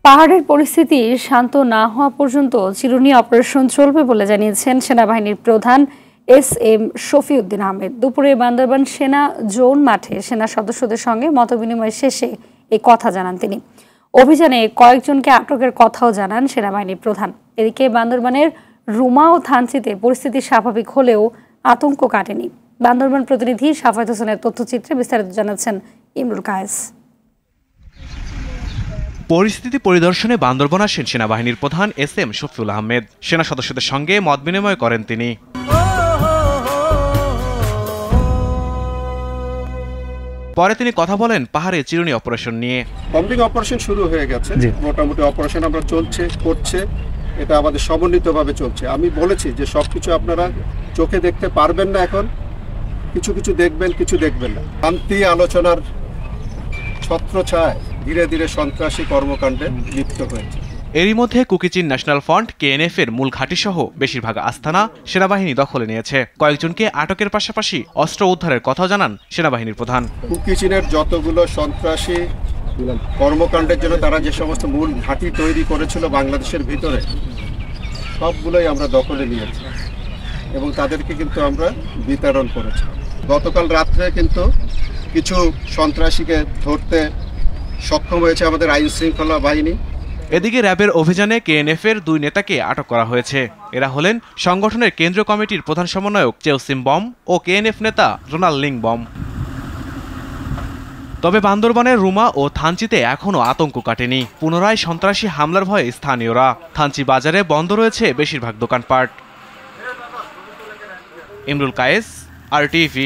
পাহাড়ের পরিস্থিতি শান্ত না হওয়া পর্যন্ত চিরুনি অপারেশন চলবে বলে জানিয়েছেন সেনাবাহিনীর প্রধান এস.এম. শফিউদ্দিন আহমেদ। দুপুরে বান্দরবান সেনা জোন মাঠে সেনা সদস্যদের সঙ্গে মতবিনিময় শেষে এই কথা জানান তিনি। অভিযানে কয়েকজনকে আটকের কথাও জানান সেনাবাহিনীর প্রধান। এদিকে বান্দরবানের রুমা ও থানচিতে পরিস্থিতি স্বাভাবিক হলেও আতঙ্ক কাটেনি। বান্দরবান প্রতিনিধি সাফায়েত হোসেনের তথ্যচিত্রে বিস্তারিত জানাচ্ছেন ইমরুল কায়েস। পরিস্থিতি পরিদর্শনে বান্দরবান আসেন সেনাবাহিনীর প্রধান এস.এম. শফিউল আহমেদ। সেনা সদস্যদের সঙ্গে মত বিনিময় করেন তিনি। পরে তিনি কথা বলেন পাহাড়ে চিরুনি অপারেশন নিয়ে। বম্বিং অপারেশন শুরু হয়ে গেছে, মোটামুটি অপারেশন আমরা করছে, এটা আমাদের সমন্বিতভাবে চলছে। আমি বলেছি যে সবকিছু আপনারা চোখে দেখতে পারবেন না, এখন কিছু কিছু দেখবেন, কিছু দেখবেন না। শান্তি আলোচনার ছত্রছায়ায় ধীরে ধীরে সন্ত্রাসী কর্মকাণ্ডে লিপ্ত হয়েছে। এরই মধ্যে কুকিচিন ন্যাশনাল ফ্রন্ট KNF এর মূল ঘাঁটি সহ বেশিরভাগ আস্তানা সেনাবাহিনী দখলে নিয়েছে। কয়েকজনকে আটকের পাশাপাশি অস্ত্র উদ্ধারের কথাও জানান সেনাবাহিনীর প্রধান। কুকিচিনের যতগুলো সন্ত্রাসী কর্মকাণ্ডের জন্য তারা যে সমস্ত মূল ঘাঁটি তৈরি করেছিল বাংলাদেশের ভিতরে, সবগুলোই আমরা দখলে নিয়েছি এবং তাদেরকে কিন্তু আমরা বিতরণ করেছি। গতকাল রাত্রে কিন্তু কিছু সন্ত্রাসীকে ধরতে সক্ষম হয়েছে আমাদের আইন শৃঙ্খলা বাহিনী। এদিকে র্যাবের অভিযানে KNF এর 2 নেতাকে আটক করা হয়েছে। এরা হলেন সংগঠনের কেন্দ্রীয় কমিটির প্রধান সমন্বয়ক চেউসিম বম ও KNF নেতা রোনাল লিং বম। তবে বান্দরবানের রুমা ও থানচিতে এখনও আতঙ্ক কাটেনি। পুনরায় সন্ত্রাসী হামলার ভয়ে স্থানীয়রা। থানচি বাজারে বন্ধ রয়েছে বেশিরভাগ দোকানপাট। ইমরুল কায়েস, RTV।